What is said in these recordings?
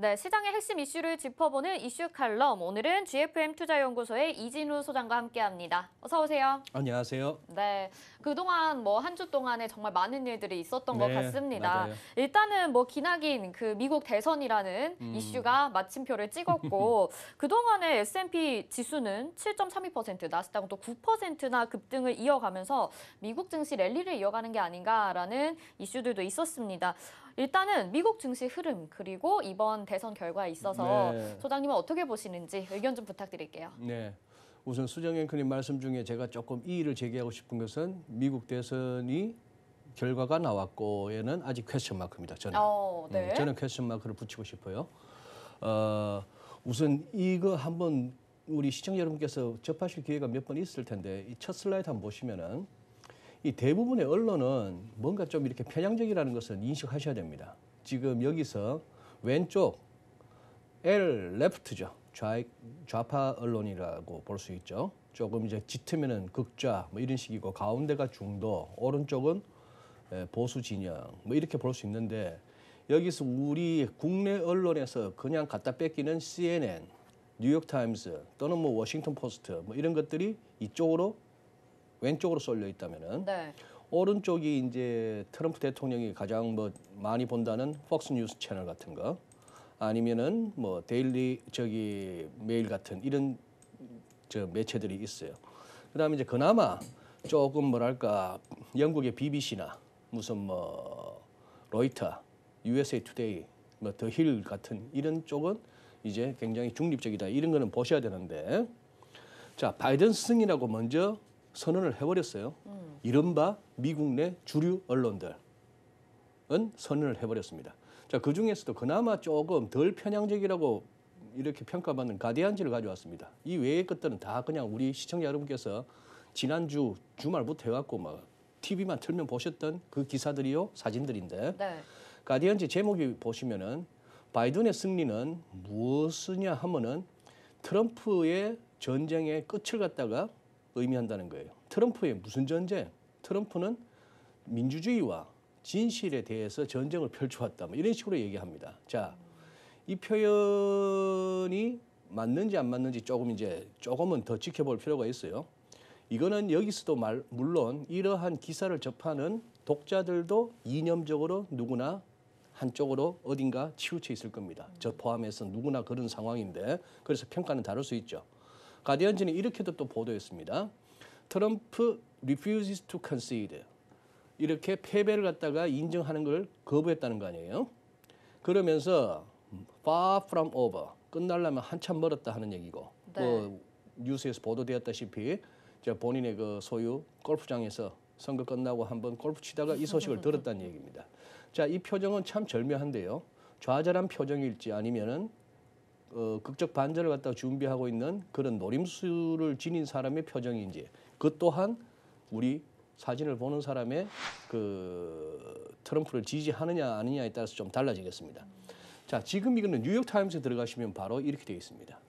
네, 시장의 핵심 이슈를 짚어보는 이슈 칼럼. 오늘은 GFM 투자연구소의 이진우 소장과 함께합니다. 어서 오세요. 안녕하세요. 네, 그동안 한 주 동안에 정말 많은 일들이 있었던 것 네, 같습니다. 맞아요. 일단은 기나긴 그 미국 대선이라는 이슈가 마침표를 찍었고 그동안의 S&P 지수는 7.32%, 나스닥은 또 9%나 급등을 이어가면서 미국 증시 랠리를 이어가는 게 아닌가라는 이슈들도 있었습니다. 일단은 미국 증시 흐름 그리고 이번 대선 결과에 있어서 네. 소장님은 어떻게 보시는지 의견 좀 부탁드릴게요. 네. 우선 수정 앵커님 말씀 중에 제가 조금 이의를 제기하고 싶은 것은 미국 대선이 결과가 나왔고에는 아직 퀘스천 마크입니다. 저는. 네. 저는 퀘스천 마크를 붙이고 싶어요. 우선 이거 한번 우리 시청자 여러분께서 접하실 기회가 몇 번 있을 텐데 이 첫 슬라이드 한번 보시면은 이 대부분의 언론은 뭔가 좀 이렇게 편향적이라는 것을 인식하셔야 됩니다. 지금 여기서 왼쪽 L 레프트죠. 좌파 언론이라고 볼 수 있죠. 조금 이제 짙으면은 극좌 뭐 이런 식이고 가운데가 중도, 오른쪽은 보수 진영 뭐 이렇게 볼 수 있는데 여기서 우리 국내 언론에서 그냥 갖다 뺏기는 CNN, 뉴욕타임스 또는 뭐 워싱턴 포스트 뭐 이런 것들이 이쪽으로 왼쪽으로 쏠려 있다면은 네. 오른쪽이 이제 트럼프 대통령이 가장 많이 본다는 폭스 뉴스 채널 같은 거 아니면은 뭐 데일리 메일 같은 이런 매체들이 있어요. 그다음에 이제 그나마 조금 뭐랄까 영국의 BBC나 무슨 뭐 로이터, USA 투데이, 뭐 더 힐 같은 이런 쪽은 이제 굉장히 중립적이다. 이런 거는 보셔야 되는데 자 바이든 승이라고 먼저 선언을 해버렸어요. 이른바 미국 내 주류 언론들은 선언을 해버렸습니다. 자, 그 중에서도 그나마 조금 덜 편향적이라고 이렇게 평가받는 가디언지를 가져왔습니다. 이 외의 것들은 다 그냥 우리 시청자 여러분께서 지난주 주말부터 해갖고 막 TV만 틀면 보셨던 그 기사들이요, 사진들인데 네. 가디언지 제목이 보시면은 바이든의 승리는 무엇이냐 하면은 트럼프의 전쟁의 끝을 갖다가 의미한다는 거예요. 트럼프의 무슨 전쟁? 트럼프는 민주주의와 진실에 대해서 전쟁을 펼쳐왔다. 뭐 이런 식으로 얘기합니다. 자, 이 표현이 맞는지 안 맞는지 조금은 더 지켜볼 필요가 있어요. 이거는 여기서도 물론 이러한 기사를 접하는 독자들도 이념적으로 누구나 한쪽으로 어딘가 치우쳐 있을 겁니다. 저 포함해서 누구나 그런 상황인데 그래서 평가는 다를 수 있죠. 가디언지는 이렇게도 또 보도했습니다. 트럼프 refuses to concede. 이렇게 패배를 갖다가 인정하는 걸 거부했다는 거 아니에요. 그러면서 far from over. 끝나려면 한참 멀었다 하는 얘기고. 네. 뉴스에서 보도되었다시피 본인의 그 소유 골프장에서 선거 끝나고 한번 골프 치다가 이 소식을 들었다는 얘기입니다. 자, 이 표정은 참 절묘한데요. 좌절한 표정일지 아니면은 극적 반전을 갖다가 준비하고 있는 그런 노림수를 지닌 사람의 표정인지 그 또한 우리 사진을 보는 사람의 그 트럼프를 지지하느냐 아니냐에 따라서 좀 달라지겠습니다. 자, 지금 이거는 뉴욕타임스에 들어가시면 바로 이렇게 되어 있습니다.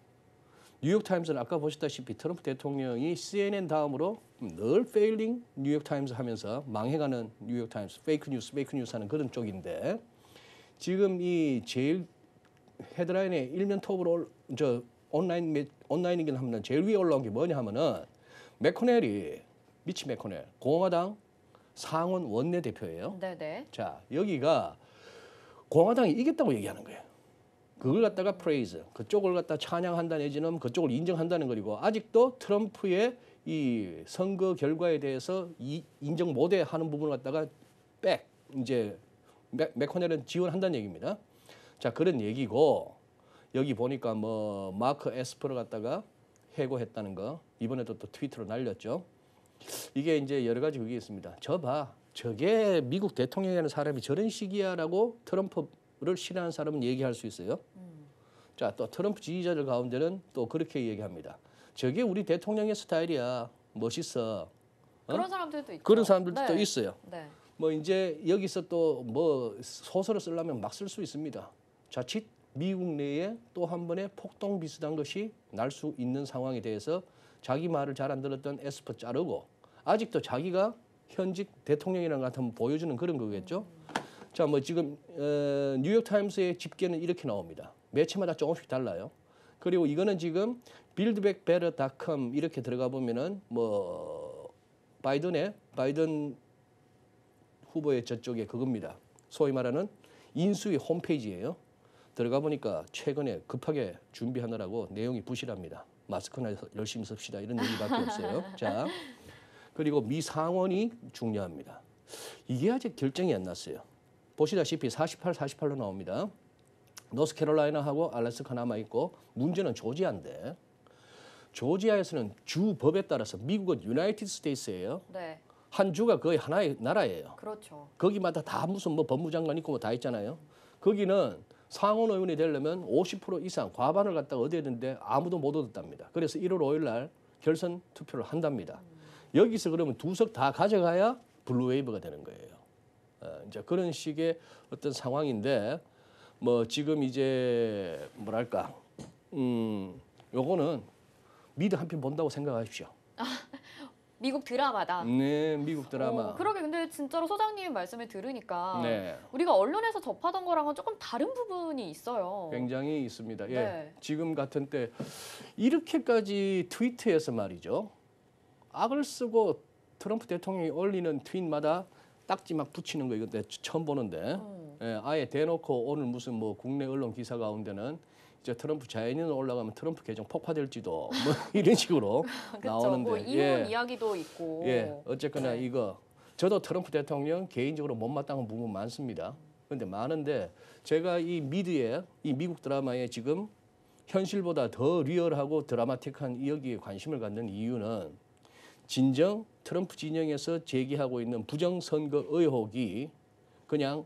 뉴욕타임스는 아까 보셨다시피 트럼프 대통령이 CNN 다음으로 늘 failing 뉴욕타임스 하면서 망해가는 뉴욕타임스, 페이크 뉴스 하는 그런 쪽인데 지금 이 제일 헤드라인에 일면 톱으로 온라인이긴 합니다. 제일 위에 올라온 게 뭐냐 하면은 미치 매코넬, 공화당 상원 원내대표예요. 네네. 자, 여기가 공화당이 이겼다고 얘기하는 거예요. 그걸 갖다가 praise, 그쪽을 갖다 찬양한다 내지는 그쪽을 인정한다는 거리고 아직도 트럼프의 이 선거 결과에 대해서 인정 못해 하는 부분을 갖다가 이제 매코넬은 지원한다는 얘기입니다. 자, 그런 얘기고 여기 보니까 뭐 마크 에스퍼를 갖다가 해고했다는 거 이번에도 또 트위터로 날렸죠. 이게 이제 여러 가지 그게 있습니다. 저게 미국 대통령이라는 사람이 저런 식이야라고 트럼프를 싫어하는 사람은 얘기할 수 있어요. 자, 또 트럼프 지지자들 가운데는 또 그렇게 얘기합니다. 저게 우리 대통령의 스타일이야. 멋있어. 그런 사람들도 있죠. 그런 사람들도 네. 또 있어요. 네. 뭐 이제 여기서 또 뭐 소설을 쓰려면 막 쓸 수 있습니다. 자칫 미국 내에 또 한 번의 폭동 비슷한 것이 날 수 있는 상황에 대해서 자기 말을 잘 안 들었던 에스퍼 자르고 아직도 자기가 현직 대통령이라는 것 같으면 보여주는 그런 거겠죠. 자, 뭐 지금 뉴욕타임스의 집계는 이렇게 나옵니다. 매체마다 조금씩 달라요. 그리고 이거는 지금 buildbackbetter.com 이렇게 들어가 보면은 뭐 바이든 후보의 저쪽에 그겁니다. 소위 말하는 인수위 홈페이지예요. 들어가 보니까 최근에 급하게 준비하느라고 내용이 부실합니다. 마스크나 열심히 씁시다 이런 얘기밖에 없어요. 자, 그리고 미 상원이 중요합니다. 이게 아직 결정이 안 났어요. 보시다시피 48, 48로 나옵니다. 노스캐롤라이나하고 알래스카 남아 있고 문제는 조지아인데 조지아에서는 주 법에 따라서 미국은 유나이티드 스테이트예요. 네. 한 주가 거의 하나의 나라예요. 그렇죠. 거기마다 다 무슨 뭐 법무장관 있고 뭐 다 있잖아요. 거기는 상원 의원이 되려면 50% 이상 과반을 갖다가 얻어야 되는데 아무도 못 얻었답니다. 그래서 1월 5일 날 결선 투표를 한답니다. 여기서 그러면 2석 다 가져가야 블루웨이브가 되는 거예요. 이제 그런 식의 어떤 상황인데 뭐 지금 이제 뭐랄까 요거는 미드 한 편 본다고 생각하십시오. 미국 드라마다. 네, 미국 드라마. 그러게 근데 진짜로 소장님 말씀을 들으니까 네. 우리가 언론에서 접하던 거랑은 조금 다른 부분이 있어요. 굉장히 있습니다. 예. 네. 지금 같은 때 이렇게까지 트위터에서 말이죠. 악을 쓰고 트럼프 대통령이 올리는 트윗마다 딱지 막 붙이는 거 이거 내가 처음 보는데 예, 아예 대놓고 오늘 무슨 뭐 국내 언론 기사 가운데는 이제 트럼프 자연인 올라가면 트럼프 계정 폭파될지도 뭐 이런 식으로 나오는데 뭐 이혼 이야기도 있고. 예, 어쨌거나 네. 이거 저도 트럼프 대통령 개인적으로 못마땅한 부분 많습니다. 그런데 많은데 제가 이 미드에 이 미국 드라마에 지금 현실보다 더 리얼하고 드라마틱한 여기에 관심을 갖는 이유는 진정 트럼프 진영에서 제기하고 있는 부정선거 의혹이 그냥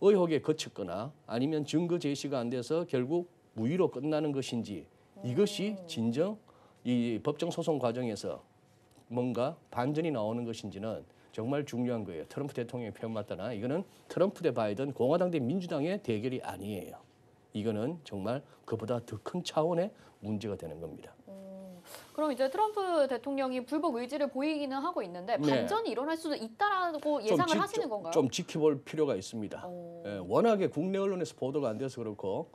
의혹에 그쳤거나 아니면 증거 제시가 안 돼서 결국 무위로 끝나는 것인지 이것이 진정 이 법정 소송 과정에서 뭔가 반전이 나오는 것인지는 정말 중요한 거예요. 트럼프 대통령의 편 맞다나 이거는 트럼프 대 바이든 공화당 대 민주당의 대결이 아니에요. 이거는 정말 그보다 더 큰 차원의 문제가 되는 겁니다. 그럼 이제 트럼프 대통령이 불복 의지를 보이기는 하고 있는데 네. 반전이 일어날 수도 있다라고 예상을 하시는 건가요? 좀 지켜볼 필요가 있습니다. 예, 워낙에 국내 언론에서 보도가 안 돼서 그렇고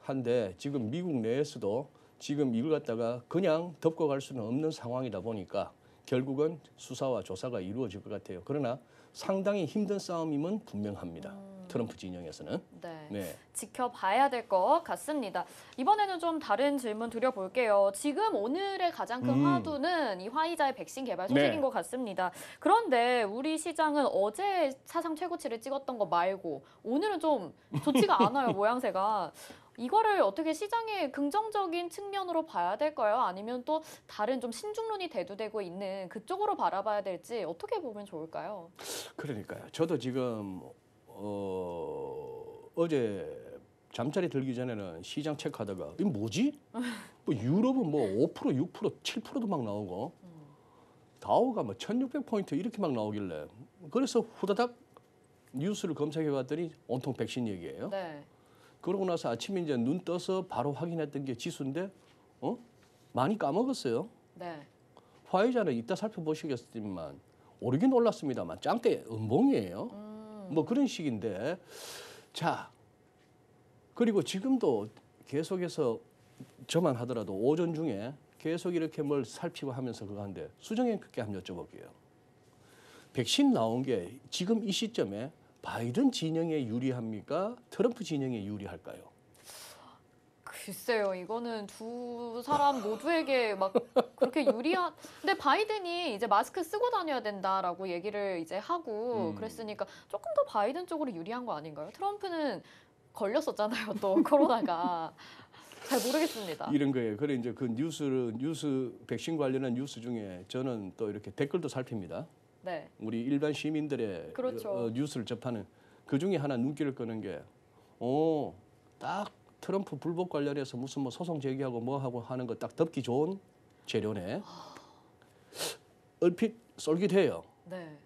한데 지금 미국 내에서도 지금 이걸 갖다가 그냥 덮고 갈 수는 없는 상황이다 보니까 결국은 수사와 조사가 이루어질 것 같아요. 그러나 상당히 힘든 싸움임은 분명합니다. 트럼프 진영에서는. 네. 네. 지켜봐야 될 것 같습니다. 이번에는 좀 다른 질문 드려볼게요. 지금 오늘의 가장 큰 화두는 이 화이자의 백신 개발 소식인 네. 것 같습니다. 그런데 우리 시장은 어제 사상 최고치를 찍었던 거 말고 오늘은 좀 좋지가 않아요, 모양새가. 이거를 어떻게 시장의 긍정적인 측면으로 봐야 될까요? 아니면 또 다른 좀 신중론이 대두되고 있는 그쪽으로 바라봐야 될지 어떻게 보면 좋을까요? 그러니까요. 저도 지금 어제 잠자리 들기 전에는 시장 체크하다가 이 뭐지? 뭐 유럽은 뭐 5%, 6%, 7%도 막 나오고 다우가 뭐 1,600포인트 이렇게 막 나오길래 그래서 후다닥 뉴스를 검색해 봤더니 온통 백신 얘기예요. 네. 그러고 나서 아침에 이제 눈 떠서 바로 확인했던 게 지수인데 많이 까먹었어요. 네. 화이자는 이따 살펴보시겠지만 오르긴 올랐습니다만 짱대 음봉이에요. 뭐 그런 식인데 자 그리고 지금도 계속해서 저만 하더라도 오전 중에 계속 이렇게 뭘 살피고 하면서 그거 하는데 수정님께 한번 여쭤볼게요. 백신 나온 게 지금 이 시점에 바이든 진영에 유리합니까? 트럼프 진영에 유리할까요? 글쎄요, 이거는 두 사람 모두에게 막 그렇게 유리한. 근데 바이든이 이제 마스크 쓰고 다녀야 된다라고 얘기를 이제 하고 그랬으니까 조금 더 바이든 쪽으로 유리한 거 아닌가요? 트럼프는 걸렸었잖아요, 또 코로나가. 잘 모르겠습니다. 이런 거예요. 그래 이제 그 뉴스 백신 관련한 뉴스 중에 저는 또 이렇게 댓글도 살핍니다. 네. 우리 일반 시민들의 그렇죠. 뉴스를 접하는 그 중에 하나 눈길을 끄는 게, 딱 트럼프 불복 관련해서 무슨 뭐 소송 제기하고 뭐 하고 하는 거 딱 덮기 좋은 재료네. 얼핏 쏠깃해요. 네.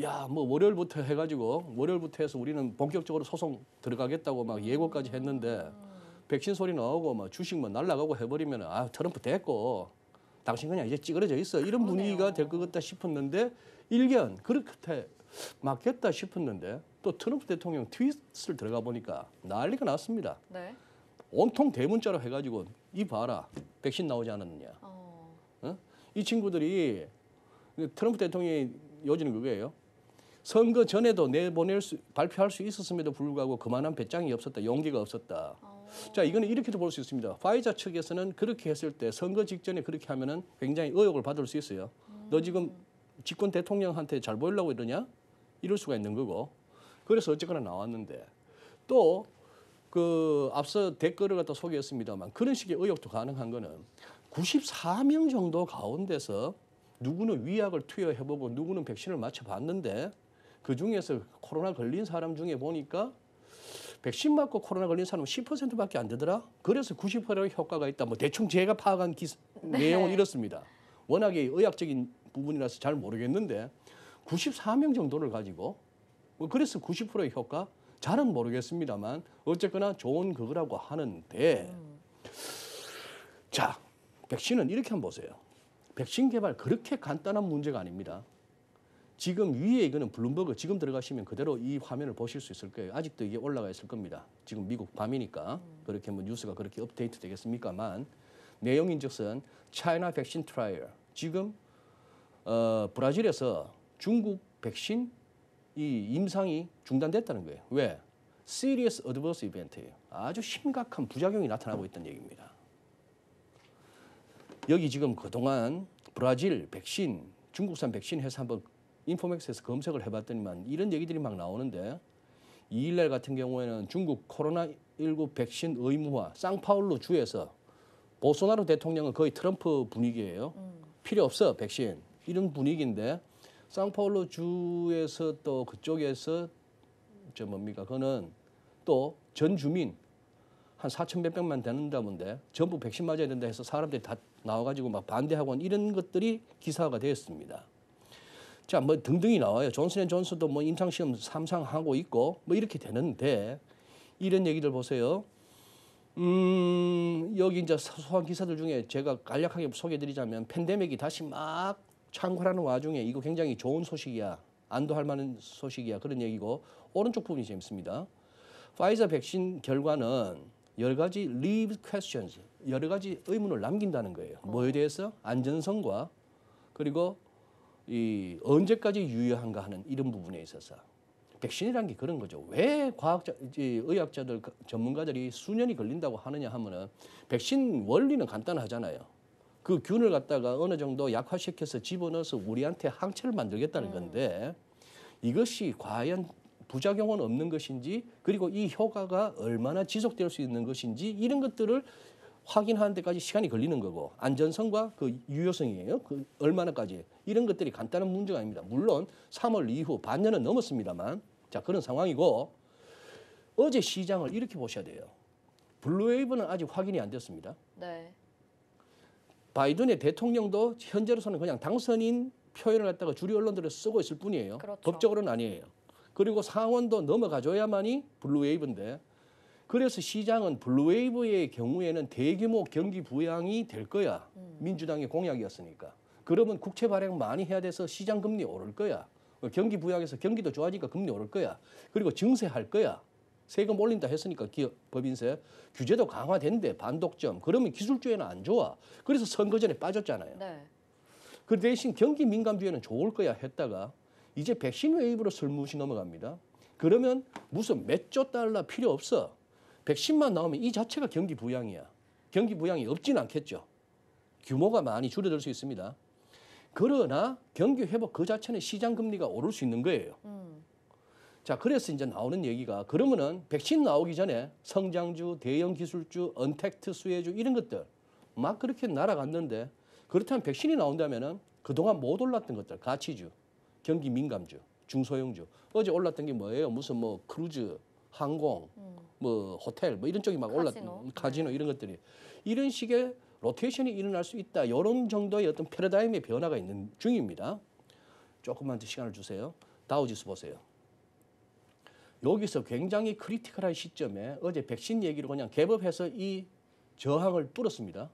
야, 뭐 월요일부터 해가지고 월요일부터 해서 우리는 본격적으로 소송 들어가겠다고 막 예고까지 했는데 백신 소리 나오고 막 주식 뭐 날라가고 해버리면 아 트럼프 됐고 당신 그냥 이제 찌그러져 있어 이런 분위기가 될 것 같다 싶었는데 일견 그렇게 맞겠다 싶었는데 또 트럼프 대통령 트윗을 들어가 보니까 난리가 났습니다. 네. 온통 대문자로 해가지고 이 봐라 백신 나오지 않았느냐. 어? 이 친구들이 트럼프 대통령이 요지는 그거예요. 선거 전에도 발표할 수 있었음에도 불구하고 그만한 배짱이 없었다, 용기가 없었다. 자, 이거는 이렇게도 볼 수 있습니다. 파이자 측에서는 그렇게 했을 때 선거 직전에 그렇게 하면은 굉장히 의혹을 받을 수 있어요. 너 지금 집권 대통령한테 잘 보이려고 이러냐? 이럴 수가 있는 거고. 그래서 어쨌거나 나왔는데 또 그 앞서 댓글을 갖다 소개했습니다만 그런 식의 의혹도 가능한 거는 94명 정도 가운데서 누구는 위약을 투여해보고 누구는 백신을 맞춰봤는데 그 중에서 코로나 걸린 사람 중에 보니까 백신 맞고 코로나 걸린 사람은 10%밖에 안 되더라. 그래서 90%의 효과가 있다. 뭐 대충 제가 파악한 내용은 이렇습니다. 워낙에 의학적인 부분이라서 잘 모르겠는데 94명 정도를 가지고 그래서 90%의 효과 잘은 모르겠습니다만 어쨌거나 좋은 그거라고 하는데 자, 백신은 이렇게 한번 보세요. 백신 개발 그렇게 간단한 문제가 아닙니다. 지금 위에 이거는 블룸버그 지금 들어가시면 그대로 이 화면을 보실 수 있을 거예요. 아직도 이게 올라가 있을 겁니다. 지금 미국 밤이니까 그렇게 뭐 뉴스가 그렇게 업데이트 되겠습니까만 내용인즉슨 차이나 백신 트라이얼 지금 브라질에서 중국 백신 이 임상이 중단됐다는 거예요. 왜? Serious Adverse Event예요. 아주 심각한 부작용이 나타나고 있다는 얘기입니다. 여기 지금 그동안 브라질 백신, 중국산 백신 회사 한번 인포맥스에서 검색을 해봤더니만 이런 얘기들이 막 나오는데 2일날 같은 경우에는 중국 코로나19 백신 의무화 상파울루 주에서 보소나루 대통령은 거의 트럼프 분위기예요. 필요 없어 백신 이런 분위기인데 상파울루 주에서 또 그쪽에서 저 뭡니까 그거는 또 전 주민 한 4천 몇 백만 되는다던데 전부 백신 맞아야 된다 해서 사람들이 다 나와가지고 막 반대하고 이런 것들이 기사화가 되었습니다. 자, 뭐 등등이 나와요. 존슨앤존슨도 뭐 임상시험 3상 하고 있고 뭐 이렇게 되는데 이런 얘기들 보세요. 여기 이제 소소한 기사들 중에 제가 간략하게 소개해드리자면 팬데믹이 다시 막 창궐하는 와중에 이거 굉장히 좋은 소식이야. 안도할 만한 소식이야. 그런 얘기고 오른쪽 부분이 재밌습니다. 파이자 백신 결과는 여러 가지 leave questions, 여러 가지 의문을 남긴다는 거예요. 뭐에 대해서? 안전성과 그리고 이 언제까지 유효한가 하는 이런 부분에 있어서 백신이라는 게 그런 거죠. 왜 의학자들, 전문가들이 수년이 걸린다고 하느냐 하면은 백신 원리는 간단하잖아요. 그 균을 갖다가 어느 정도 약화시켜서 집어넣어서 우리한테 항체를 만들겠다는 건데 이것이 과연 부작용은 없는 것인지 그리고 이 효과가 얼마나 지속될 수 있는 것인지 이런 것들을 확인하는 데까지 시간이 걸리는 거고 안전성과 그 유효성이에요. 그 얼마나까지 이런 것들이 간단한 문제가 아닙니다. 물론 3월 이후 반년은 넘었습니다만 자 그런 상황이고 어제 시장을 이렇게 보셔야 돼요. 블루웨이브는 아직 확인이 안 됐습니다. 네. 바이든의 대통령도 현재로서는 그냥 당선인 표현을 갖다가 주류 언론들을 쓰고 있을 뿐이에요. 그렇죠. 법적으로는 아니에요. 그리고 상원도 넘어가줘야만이 블루웨이브인데 그래서 시장은 블루웨이브의 경우에는 대규모 경기 부양이 될 거야. 민주당의 공약이었으니까. 그러면 국채 발행 많이 해야 돼서 시장 금리 오를 거야. 경기 부양해서 경기도 좋아지니까 금리 오를 거야. 그리고 증세할 거야. 세금 올린다 했으니까 기업 법인세. 규제도 강화된대 반독점. 그러면 기술주에는 안 좋아. 그래서 선거 전에 빠졌잖아요. 네. 그 대신 경기 민감주에는 좋을 거야 했다가 이제 백신 웨이브로 슬무시 넘어갑니다. 그러면 무슨 몇 조 달러 필요 없어. 백신만 나오면 이 자체가 경기 부양이야. 경기 부양이 없진 않겠죠. 규모가 많이 줄어들 수 있습니다. 그러나 경기 회복 그 자체는 시장 금리가 오를 수 있는 거예요. 자, 그래서 이제 나오는 얘기가 그러면은 백신 나오기 전에 성장주, 대형 기술주, 언택트 수혜주 이런 것들 막 그렇게 날아갔는데 그렇다면 백신이 나온다면은 그동안 못 올랐던 것들 가치주, 경기 민감주, 중소형주 어제 올랐던 게 뭐예요? 무슨 뭐 크루즈, 항공, 뭐 호텔 뭐 이런 쪽이 막 올랐던 카지노 이런 것들이 이런 식의 로테이션이 일어날 수 있다. 이런 정도의 어떤 패러다임의 변화가 있는 중입니다. 조금만 더 시간을 주세요. 다우지수 보세요. 여기서 굉장히 크리티컬한 시점에 어제 백신 얘기로 그냥 갭업해서 이 저항을 뚫었습니다.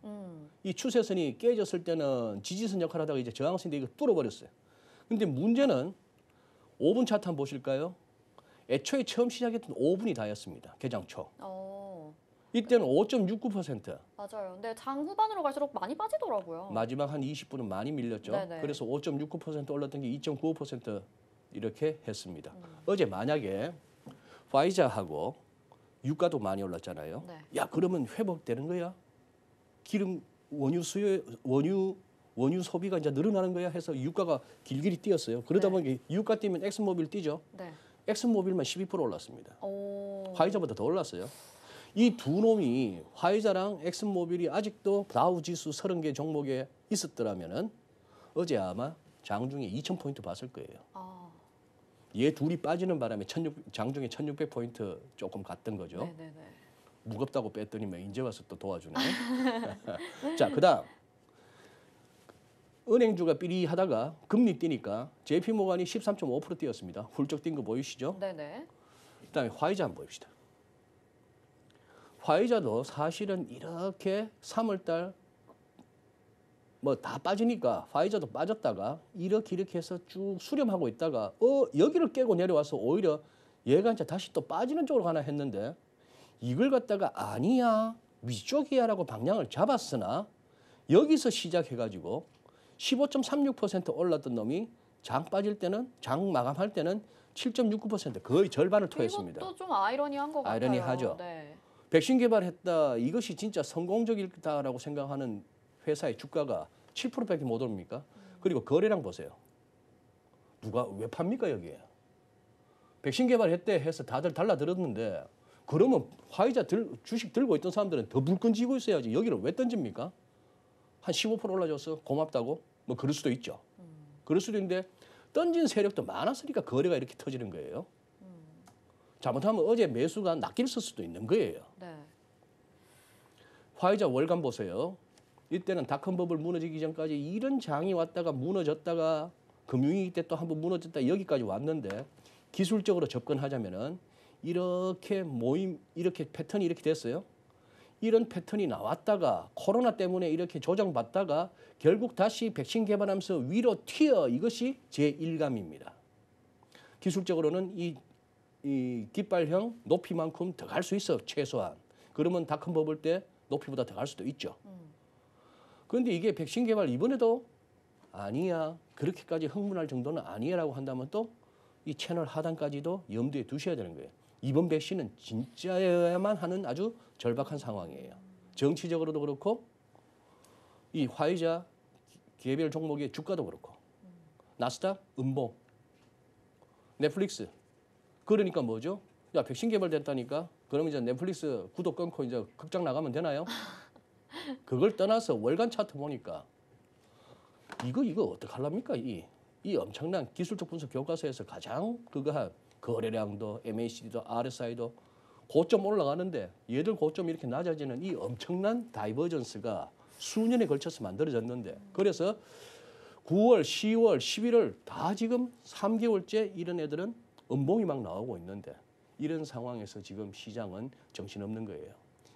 이 추세선이 깨졌을 때는 지지선 역할을 하다가 이제 저항선인데 이거 뚫어버렸어요. 근데 문제는 5분 차트 한번 보실까요? 애초에 처음 시작했던 5분이 다였습니다. 개장 초. 이때는 5.69%. 맞아요. 근데 장 후반으로 갈수록 많이 빠지더라고요. 마지막 한 20분은 많이 밀렸죠. 네네. 그래서 5.69% 올랐던 게 2.95% 이렇게 했습니다. 어제 만약에 화이자하고 유가도 많이 올랐잖아요. 네. 야, 그러면 회복되는 거야? 기름 원유 수요 원유 소비가 이제 늘어나는 거야 해서 유가가 길길이 뛰었어요. 그러다 네. 보니 유가 뛰면 엑슨모빌 뛰죠. 네. 엑슨모빌만 12% 올랐습니다. 오. 화이자보다 더 올랐어요. 이 두 놈이 화이자랑 엑슨모빌이 아직도 다우 지수 30개 종목에 있었더라면은 어제 아마 장중에 2,000포인트 봤을 거예요. 아. 얘 둘이 빠지는 바람에 장중에 1,600포인트 조금 갔던 거죠. 네네네. 무겁다고 뺐더니만 이제 와서 또 도와주네. 자, 그다음 은행주가 삐리하다가 금리 뛰니까 JP모간이 13.5% 뛰었습니다. 훌쩍 뛴 거 보이시죠? 네네. 그다음에 화이자 한번 보입시다. 화이자도 사실은 이렇게 3월달 뭐 다 빠지니까 화이자도 빠졌다가 이렇게 해서 쭉 수렴하고 있다가 여기를 깨고 내려와서 오히려 얘가 이제 다시 또 빠지는 쪽으로 가나 했는데 이걸 갖다가 아니야 위쪽이야라고 방향을 잡았으나 여기서 시작해가지고 15.36% 올랐던 놈이 장 빠질 때는 장 마감할 때는 7.69% 거의 절반을 토했습니다. 이것도 좀 아이러니한 것 같아요. 아이러니하죠. 네. 백신 개발했다 이것이 진짜 성공적이다라고 생각하는 회사의 주가가 7%밖에 못 오릅니까? 그리고 거래량 보세요. 누가 왜 팝니까 여기에? 백신 개발했대 해서 다들 달라들었는데 그러면 화이자 주식 들고 있던 사람들은 더 불끈 쥐고 있어야지 여기를 왜 던집니까? 한 15% 올라줬어 고맙다고 뭐 그럴 수도 있죠. 그럴 수도 있는데 던진 세력도 많았으니까 거래가 이렇게 터지는 거예요. 잘못하면 어제 매수가 낚였을 수도 있는 거예요. 네. 화이자 월간 보세요. 이때는 닷컴버블 무너지기 전까지 이런 장이 왔다가 무너졌다가 금융위기 때 또 한번 무너졌다 여기까지 왔는데 기술적으로 접근하자면은 이렇게 이렇게 패턴이 이렇게 됐어요. 이런 패턴이 나왔다가 코로나 때문에 이렇게 조정받다가 결국 다시 백신 개발하면서 위로 튀어 이것이 제1감입니다. 기술적으로는 이 깃발형 높이만큼 더 갈 수 있어 최소한. 그러면 닷컴버블 때 높이보다 더 갈 수도 있죠. 그런데 이게 백신 개발 이번에도 아니야 그렇게까지 흥분할 정도는 아니야라고 한다면 또 이 채널 하단까지도 염두에 두셔야 되는 거예요. 이번 백신은 진짜여야만 하는 아주 절박한 상황이에요. 정치적으로도 그렇고 이 화이자 개별 종목의 주가도 그렇고 나스닥 음봉 넷플릭스 그러니까 뭐죠? 야 백신 개발됐다니까 그러면 이제 넷플릭스 구독 끊고 이제 극장 나가면 되나요? 그걸 떠나서 월간 차트 보니까 이거 어떡하랍니까? 이 엄청난 기술적 분석 교과서에서 가장 그거한 거래량도 MACD도 RSI도 고점 올라가는데 얘들 고점 이렇게 낮아지는 이 엄청난 다이버전스가 수년에 걸쳐서 만들어졌는데 그래서 9월, 10월, 11월 다 지금 3개월째 이런 애들은 음봉이 막 나오고 있는데 이런 상황에서 지금 시장은 정신없는 거예요.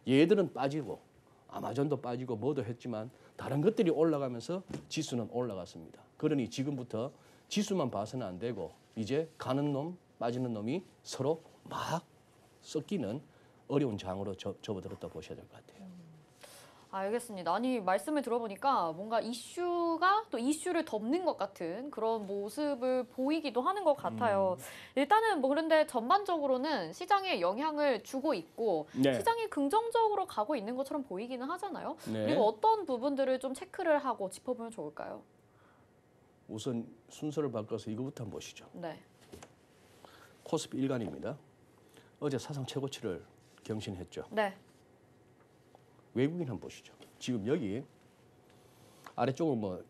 얘들은 빠지고 아마존도 빠지고 뭐도 했지만 다른 것들이 올라가면서 지수는 올라갔습니다. 그러니 지금부터 지수만 봐서는 안 되고 이제 가는 놈 빠지는 놈이 서로 막 섞이는 어려운 장으로 접어들었다 보셔야 될 것 같아요. 알겠습니다. 아니 말씀을 들어보니까 뭔가 이슈가 또 이슈를 덮는 것 같은 그런 모습을 보이기도 하는 것 같아요. 일단은 뭐 그런데 전반적으로는 시장에 영향을 주고 있고 네. 시장이 긍정적으로 가고 있는 것처럼 보이기는 하잖아요. 네. 그리고 어떤 부분들을 좀 체크를 하고 짚어보면 좋을까요? 우선 순서를 바꿔서 이거부터 한번 보시죠. 네. 코스피 일간입니다. 어제 사상 최고치를 경신했죠. 네. 외국인 한번 보시죠. 지금 여기 아래쪽은 뭐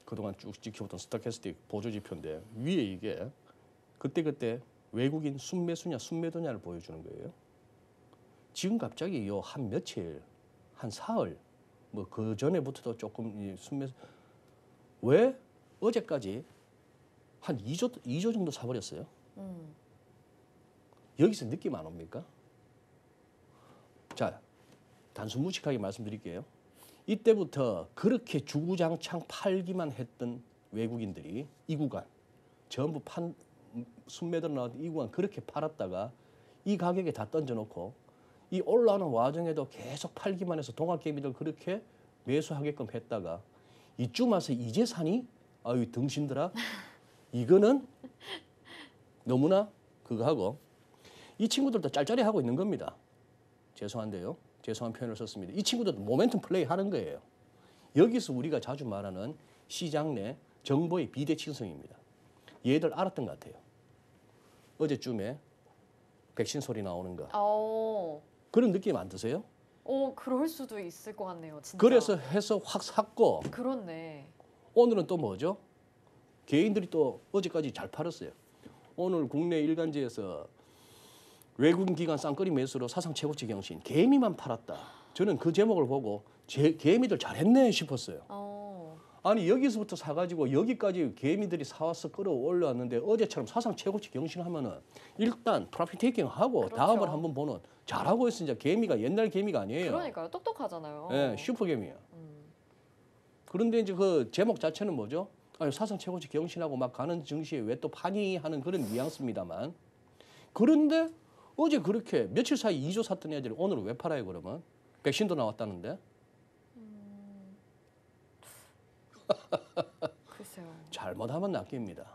그동안 쭉 지켜보던 스토캐스틱 보조 지표인데 위에 이게 그때 외국인 순매수냐 순매도냐를 보여주는 거예요. 지금 갑자기 요 한 며칠 한 사흘 뭐 그 전에부터도 조금 이 순매수 왜 어제까지 한 2조 정도 사버렸어요. 여기서 느낌 안 옵니까? 자, 단순 무식하게 말씀드릴게요. 이때부터 그렇게 주구장창 팔기만 했던 외국인들이 이 구간 전부 순매도로 나왔던 이 구간 그렇게 팔았다가 이 가격에 다 던져놓고 이 올라오는 와중에도 계속 팔기만 해서 동학개미들 그렇게 매수하게끔 했다가 이쯤 와서 이제 사니? 아유 등신들아. 이거는 너무나 그거 하고 이 친구들도 짤짤이 하고 있는 겁니다. 죄송한데요. 죄송한 표현을 썼습니다. 이 친구들도 모멘텀 플레이 하는 거예요. 여기서 우리가 자주 말하는 시장 내 정보의 비대칭성입니다. 얘들 알았던 것 같아요. 어제쯤에 백신 소리 나오는 거. 그런 느낌 안 드세요? 그럴 수도 있을 것 같네요. 진짜. 그래서 해서 확 샀고 그렇네. 오늘은 또 뭐죠? 개인들이 또 어제까지 잘 팔았어요. 오늘 국내 일간지에서 외국인 기관 쌍끌이 매수로 사상 최고치 경신 개미만 팔았다. 저는 그 제목을 보고 개미들 잘했네 싶었어요. 아니 여기서부터 사가지고 여기까지 개미들이 사와서 끌어올려왔는데 어제처럼 사상 최고치 경신하면은 일단 프로핏 테이킹 하고 그렇죠. 다음을 한번 보는 잘하고 있으니까 개미가 옛날 개미가 아니에요. 그러니까요. 똑똑하잖아요. 네, 슈퍼 개미야. 그런데 이제 그 제목 자체는 뭐죠? 아니, 사상 최고치 경신하고 막 가는 증시에 왜 또 파니 하는 그런 뉘앙스입니다만. 그런데 어제 그렇게 며칠 사이 2조 샀던 애들이 오늘은 왜 팔아요 그러면? 백신도 나왔다는데? 글쎄요. 잘못하면 낚입니다.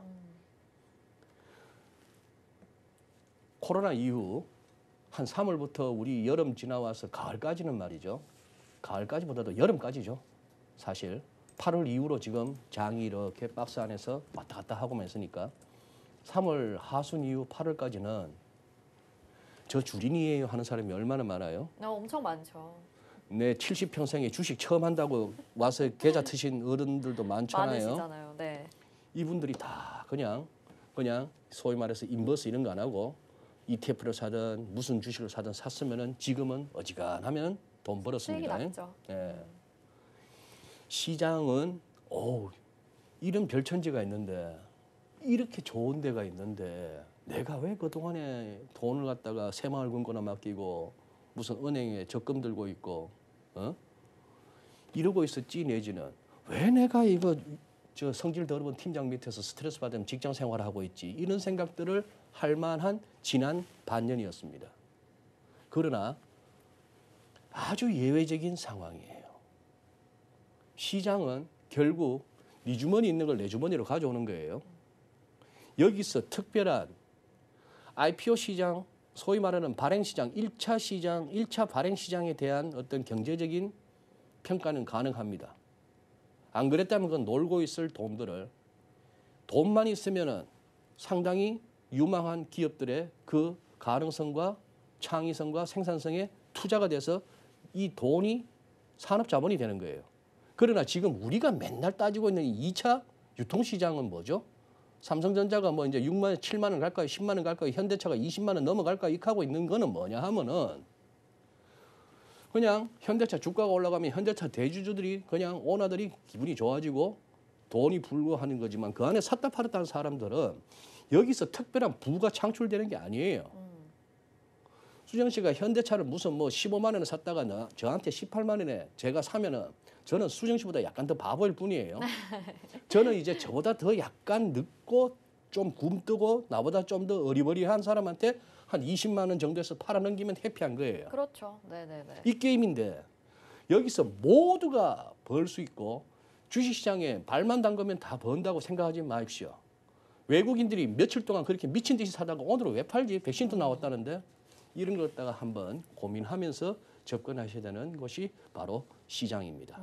코로나 이후 한 3월부터 우리 여름 지나와서 가을까지는 말이죠. 가을까지보다도 여름까지죠. 사실 8월 이후로 지금 장이 이렇게 박스 안에서 왔다 갔다 하고 있으니까 3월 하순 이후 8월까지는 저 주린이에요 하는 사람이 얼마나 많아요? 엄청 많죠. 내 70평생에 주식 처음 한다고 와서 계좌 트신 어른들도 많잖아요. 많으시잖아요. 네. 이분들이 다 그냥 소위 말해서 인버스 이런 거 안 하고 ETF를 사든 무슨 주식을 사든 샀으면은 지금은 어지간하면 돈 수익이 벌었습니다. 났죠. 예. 시장은 이런 별천지가 있는데 이렇게 좋은 데가 있는데 내가 왜 그동안에 돈을 갖다가 새마을금고나 맡기고 무슨 은행에 적금 들고 있고 이러고 있었지 내지는 왜 내가 이거 저 성질 더러운 팀장 밑에서 스트레스 받으면 직장 생활을 하고 있지 이런 생각들을 할 만한 지난 반년이었습니다. 그러나 아주 예외적인 상황이에요. 시장은 결국 네 주머니 있는 걸 내 주머니로 가져오는 거예요. 여기서 특별한 IPO 시장, 소위 말하는 발행시장, 1차 시장, 1차 발행시장에 대한 어떤 경제적인 평가는 가능합니다. 안 그랬다면 그건 놀고 있을 돈들을 돈만 있으면은 상당히 유망한 기업들의 그 가능성과 창의성과 생산성에 투자가 돼서 이 돈이 산업자본이 되는 거예요. 그러나 지금 우리가 맨날 따지고 있는 이 2차 유통시장은 뭐죠? 삼성전자가 뭐 이제 6만 원, 7만 원 갈까요? 10만 원 갈까요? 현대차가 20만 원 넘어갈까요? 이렇게 하고 있는 거는 뭐냐 하면은 그냥 현대차 주가가 올라가면 현대차 대주주들이 그냥 오너들이 기분이 좋아지고 돈이 불고 하는 거지만 그 안에 샀다 팔았다 하는 사람들은 여기서 특별한 부가 창출되는 게 아니에요. 수정 씨가 현대차를 무슨 뭐 15만 원에 샀다가 저한테 18만 원에 제가 사면은 저는 수정 씨보다 약간 더 바보일 뿐이에요. 저는 이제 저보다 더 약간 늦고 좀 굼뜨고 나보다 좀 더 어리버리한 사람한테 한 20만 원 정도에서 팔아넘기면 해피한 거예요. 그렇죠. 네네네. 이 게임인데 여기서 모두가 벌 수 있고 주식시장에 발만 담그면 다 번다고 생각하지 마십시오. 외국인들이 며칠 동안 그렇게 미친 듯이 사다가 오늘은 왜 팔지? 백신도 나왔다는데 이런 걸 갖다가 한번 고민하면서 접근하셔야 되는 것이 바로 시장입니다.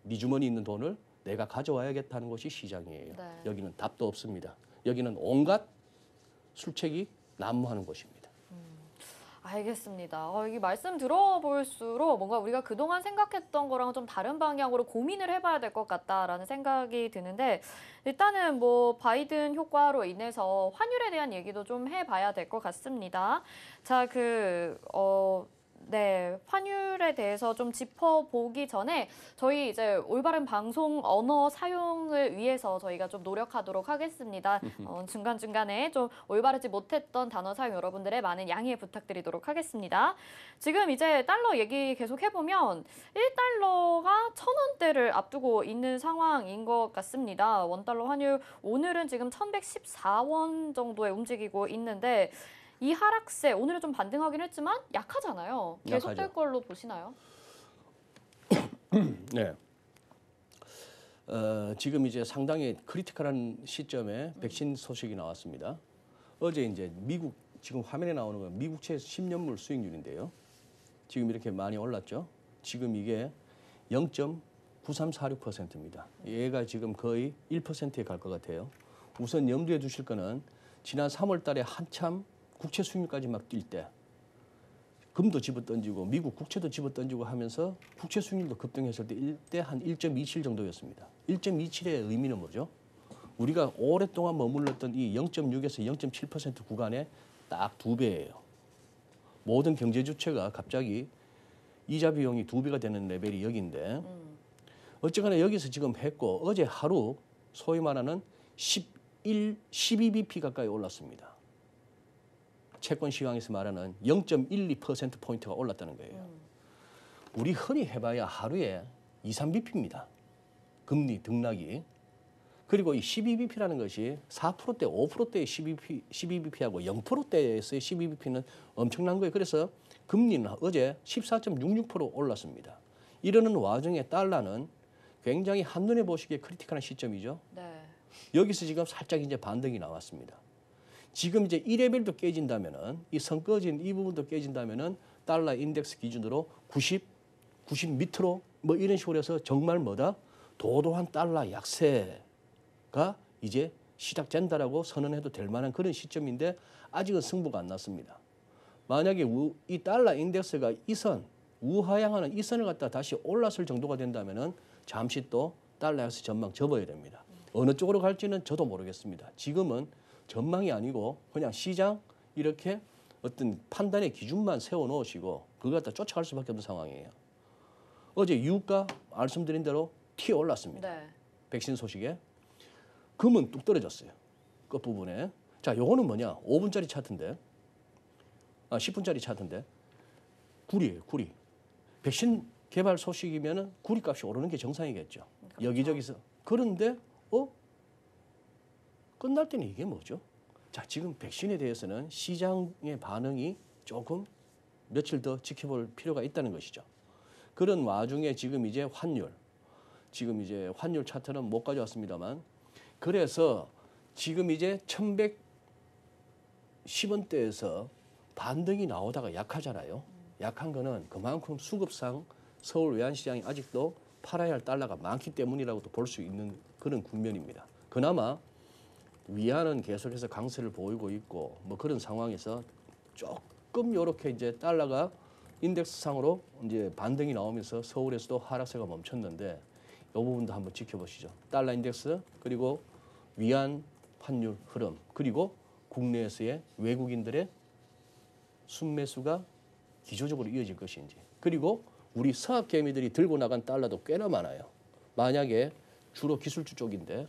네 주머니 있는 돈을 내가 가져와야겠다는 것이 시장이에요. 네. 여기는 답도 없습니다. 여기는 온갖 술책이 난무하는 곳입니다. 알겠습니다. 이게 말씀 들어볼수록 뭔가 우리가 그동안 생각했던 거랑 좀 다른 방향으로 고민을 해봐야 될 것 같다라는 생각이 드는데 일단은 뭐 바이든 효과로 인해서 환율에 대한 얘기도 좀 해봐야 될 것 같습니다. 자, 네, 환율에 대해서 좀 짚어보기 전에 저희 이제 올바른 방송 언어 사용을 위해서 저희가 좀 노력하도록 하겠습니다. 중간중간에 좀 올바르지 못했던 단어 사용 여러분들의 많은 양해 부탁드리도록 하겠습니다. 지금 이제 달러 얘기 계속 해보면 1달러가 1,000원대를 앞두고 있는 상황인 것 같습니다. 원달러 환율 오늘은 지금 1,114원 정도에 움직이고 있는데 이 하락세 오늘은 좀 반등하긴 했지만 약하잖아요. 계속될 약하죠. 걸로 보시나요? 네. 지금 이제 상당히 크리티컬한 시점에 백신 소식이 나왔습니다. 어제 이제 미국 지금 화면에 나오는 건 미국채 10년물 수익률인데요. 지금 이렇게 많이 올랐죠. 지금 이게 0.9346%입니다. 얘가 지금 거의 1%에 갈 것 같아요. 우선 염두에 두실 거는 지난 3월 달에 한참 국채 수익률까지 막 뛸 때 금도 집어던지고 미국 국채도 집어던지고 하면서 국채 수익률도 급등했을 때 이때 한 1.27 정도였습니다. 1.27의 의미는 뭐죠? 우리가 오랫동안 머물렀던 이 0.6에서 0.7% 구간에 딱 2배예요. 모든 경제 주체가 갑자기 이자 비용이 2배가 되는 레벨이 여기인데 어쨌거나 여기서 지금 했고 어제 하루 소위 말하는 12bp 가까이 올랐습니다. 채권 시황에서 말하는 0.12%포인트가 올랐다는 거예요. 우리 흔히 해봐야 하루에 2, 3bp입니다. 금리 등락이. 그리고 이 12bp라는 것이 4%대, 5%대의 12bp하고 0%대에서의 12bp는 엄청난 거예요. 그래서 금리는 어제 14.66% 올랐습니다. 이러는 와중에 달러는 굉장히 한눈에 보시기에 크리티컬한 시점이죠. 네. 여기서 지금 살짝 이제 반등이 나왔습니다. 지금 이제 1레벨도 깨진다면은 이 선 꺼진 이 부분도 깨진다면은 달러 인덱스 기준으로 90 밑으로 뭐 이런 식으로 해서 정말 뭐다? 도도한 달러 약세가 이제 시작된다라고 선언해도 될 만한 그런 시점인데 아직은 승부가 안 났습니다. 만약에 이 달러 인덱스가 이 선, 우하향하는 이 선을 갖다 다시 올랐을 정도가 된다면은 잠시 또 달러 약세 전망 접어야 됩니다. 어느 쪽으로 갈지는 저도 모르겠습니다. 지금은 전망이 아니고 그냥 시장 이렇게 어떤 판단의 기준만 세워놓으시고 그걸 갖다 쫓아갈 수밖에 없는 상황이에요. 어제 유가 말씀드린 대로 튀어 올랐습니다. 네. 백신 소식에. 금은 뚝 떨어졌어요. 끝부분에. 자, 요거는 뭐냐? 5분짜리 차트인데. 10분짜리 차트인데. 구리예요, 구리. 백신 개발 소식이면은 구리 값이 오르는 게 정상이겠죠. 그렇죠. 여기저기서. 그런데 끝날 때는 이게 뭐죠? 자, 지금 백신에 대해서는 시장의 반응이 조금 며칠 더 지켜볼 필요가 있다는 것이죠. 그런 와중에 지금 이제 환율 차트는 못 가져왔습니다만 그래서 지금 이제 1110원대에서 반등이 나오다가 약하잖아요. 약한 거는 그만큼 수급상 서울 외환시장이 아직도 팔아야 할 달러가 많기 때문이라고도 볼 수 있는 그런 국면입니다. 그나마 위안은 계속해서 강세를 보이고 있고 뭐 그런 상황에서 조금 이렇게 이제 달러가 인덱스상으로 이제 반등이 나오면서 서울에서도 하락세가 멈췄는데 이 부분도 한번 지켜보시죠. 달러 인덱스 그리고 위안 환율 흐름 그리고 국내에서의 외국인들의 순매수가 기조적으로 이어질 것인지 그리고 우리 서학 개미들이 들고 나간 달러도 꽤나 많아요. 만약에 주로 기술주 쪽인데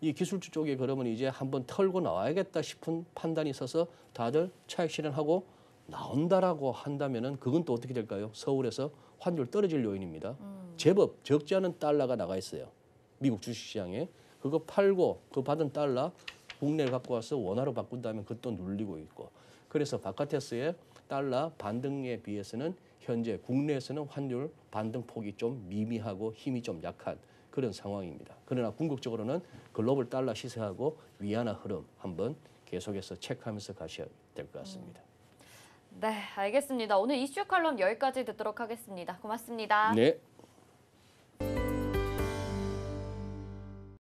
이 기술주 쪽에 그러면 이제 한번 털고 나와야겠다 싶은 판단이 있어서 다들 차익 실현하고 나온다라고 한다면은 그건 또 어떻게 될까요? 서울에서 환율 떨어질 요인입니다. 제법 적지 않은 달러가 나가 있어요. 미국 주식시장에. 그거 팔고 그 받은 달러 국내에 갖고 와서 원화로 바꾼다면 그것도 눌리고 있고. 그래서 바깥에서의 달러 반등에 비해서는 현재 국내에서는 환율 반등 폭이 좀 미미하고 힘이 좀 약한 그런 상황입니다. 그러나 궁극적으로는 글로벌 달러 시세하고 위안화 흐름 한번 계속해서 체크하면서 가셔야 될 것 같습니다. 네, 알겠습니다. 오늘 이슈 칼럼 여기까지 듣도록 하겠습니다. 고맙습니다. 네.